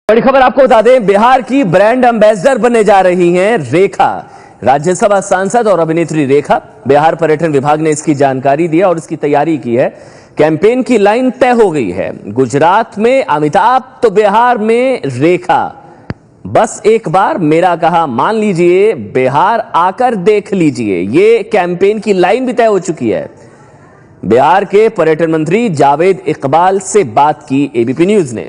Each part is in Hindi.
बड़ी खबर आपको बता दें, बिहार की ब्रांड एम्बेसडर बनने जा रही हैं रेखा। राज्यसभा सांसद और अभिनेत्री रेखा, बिहार पर्यटन विभाग ने इसकी जानकारी दी और इसकी तैयारी की है। कैंपेन की लाइन तय हो गई है। गुजरात में अमिताभ तो बिहार में रेखा। बस एक बार मेरा कहा मान लीजिए, बिहार आकर देख लीजिए। ये कैंपेन की लाइन भी तय हो चुकी है। बिहार के पर्यटन मंत्री जावेद इकबाल से बात की एबीपी न्यूज ने।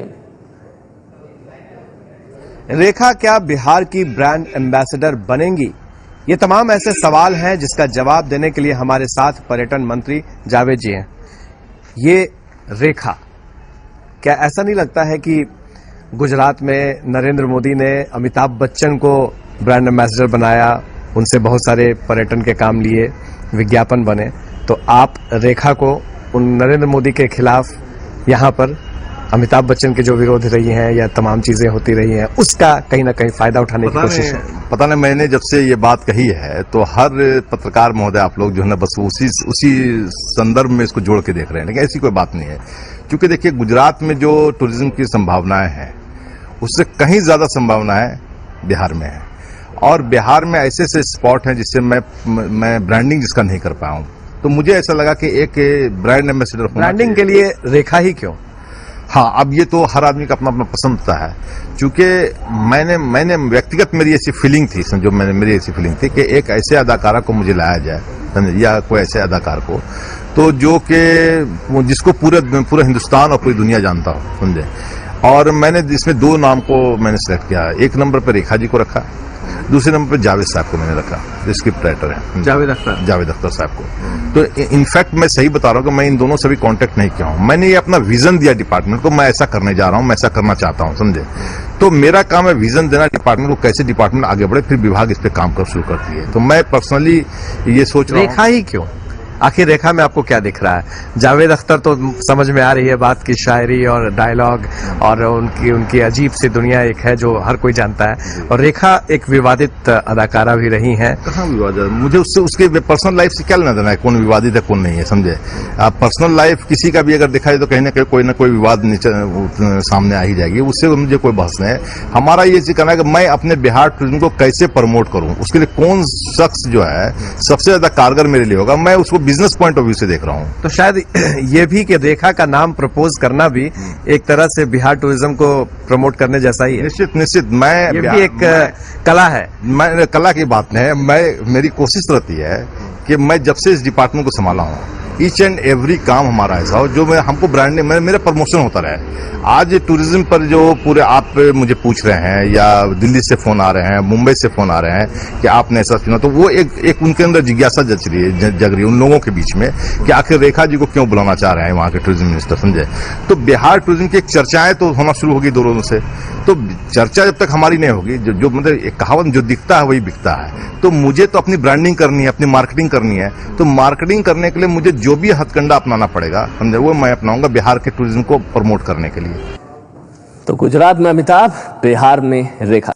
रेखा क्या बिहार की ब्रांड एम्बेसडर बनेंगी? ये तमाम ऐसे सवाल हैं जिसका जवाब देने के लिए हमारे साथ पर्यटन मंत्री जावेद जी हैं। ये रेखा, क्या ऐसा नहीं लगता है कि गुजरात में नरेंद्र मोदी ने अमिताभ बच्चन को ब्रांड एम्बेसडर बनाया, उनसे बहुत सारे पर्यटन के काम लिए, विज्ञापन बने, तो आप रेखा को उन नरेंद्र मोदी के खिलाफ यहाँ पर अमिताभ बच्चन के जो विरोध रही हैं या तमाम चीजें होती रही हैं, उसका कहीं ना कहीं फायदा उठाने की कोशिश है? पता नहीं, मैंने जब से ये बात कही है तो हर पत्रकार महोदय आप लोग जो है ना बस उसी संदर्भ में इसको जोड़ के देख रहे हैं, लेकिन ऐसी कोई बात नहीं है। क्योंकि देखिए, गुजरात में जो टूरिज्म की संभावनाएं हैं उससे कहीं ज्यादा संभावनाएं बिहार में है। और बिहार में ऐसे ऐसे स्पॉट हैं जिससे मैं ब्रांडिंग जिसका नहीं कर पाया हूं, तो मुझे ऐसा लगा कि एक ब्रांड एम्बेसडर ब्रांडिंग के लिए रेखा ही क्यों? हाँ, अब ये तो हर आदमी का अपना अपना पसंद होता है। क्योंकि मैंने व्यक्तिगत मेरी ऐसी फीलिंग थी, समझो मेरी ऐसी फीलिंग थी कि एक ऐसे अदाकारा को मुझे लाया जाए, समझे, या कोई ऐसे अदाकार को तो जो कि जिसको पूरे हिंदुस्तान और पूरी दुनिया जानता हो, समझे। और मैंने इसमें दो नाम को मैंने सेलेक्ट किया। एक नंबर पर रेखा जी को रखा, दूसरे नंबर पर जावेद साहब को मैंने रखा, जो स्क्रिप्ट राइटर है जावेद अख्तर साहब को। तो इनफैक्ट मैं सही बता रहा हूँ कि मैं इन दोनों से भी कांटेक्ट नहीं किया हूँ। मैंने ये अपना विजन दिया डिपार्टमेंट को, मैं ऐसा करने जा रहा हूँ, मैं ऐसा करना चाहता हूँ, समझे। तो मेरा काम है विजन देना डिपार्टमेंट को, कैसे डिपार्टमेंट आगे बढ़े, फिर विभाग इस पे काम कर शुरू करती है। तो मैं पर्सनली ये सोच रहा हूँ। रेखा ही क्यों? आखिर रेखा में आपको क्या दिख रहा है? जावेद अख्तर तो समझ में आ रही है बात की, शायरी और डायलॉग और उनकी अजीब सी दुनिया एक है जो हर कोई जानता है। और रेखा एक विवादित अदाकारा भी रही हैं। कहाँ विवादित? मुझे उसके पर्सनल लाइफ से क्या लेना देना है, कौन विवादित है कौन नहीं है, समझे। आप पर्सनल लाइफ किसी का भी अगर दिखाई तो कहीं ना कोई विवाद सामने आ ही जाएगी, उससे मुझे कोई बहस नहीं है। हमारा ये कहना है कि मैं अपने बिहार टूरिज्म को कैसे प्रमोट करूं, उसके लिए कौन शख्स जो है सबसे ज्यादा कारगर मेरे लिए होगा, मैं उसको बिजनेस पॉइंट ऑफ व्यू से देख रहा हूं। तो शायद ये भी कि रेखा का नाम प्रपोज करना भी एक तरह से बिहार टूरिज्म को प्रमोट करने जैसा ही है। निश्चित ये भी एक कला है। मैं कला की बात नहीं है, मेरी कोशिश रहती है कि मैं जब से इस डिपार्टमेंट को संभाला हूं, ईच एंड एवरी काम हमारा ऐसा हो जो हमको ब्रांडिंग मेरा प्रमोशन होता रहे। आज टूरिज्म पर जो पूरे आप मुझे पूछ रहे हैं, या दिल्ली से फोन आ रहे हैं, मुंबई से फोन आ रहे हैं कि आपने ऐसा सुना, तो वो एक उनके अंदर जिज्ञासा जग रही है उन लोगों के बीच में कि आखिर रेखा जी को क्यों बुलाना चाह रहे हैं वहां के टूरिज्म मिनिस्टर, समझे। तो बिहार टूरिज्म की एक चर्चाएं तो होना शुरू होगी दो रोजों से। तो चर्चा जब तक हमारी नहीं होगी, जो मतलब एक कहावत, जो दिखता है वही बिकता है। तो मुझे तो अपनी ब्रांडिंग करनी है, अपनी मार्केटिंग करनी है। तो मार्केटिंग करने के लिए मुझे जो भी हथकंडा अपनाना पड़ेगा, समझे, वो मैं अपनाऊंगा बिहार के टूरिज्म को प्रमोट करने के लिए। तो गुजरात में अमिताभ, बिहार में रेखा।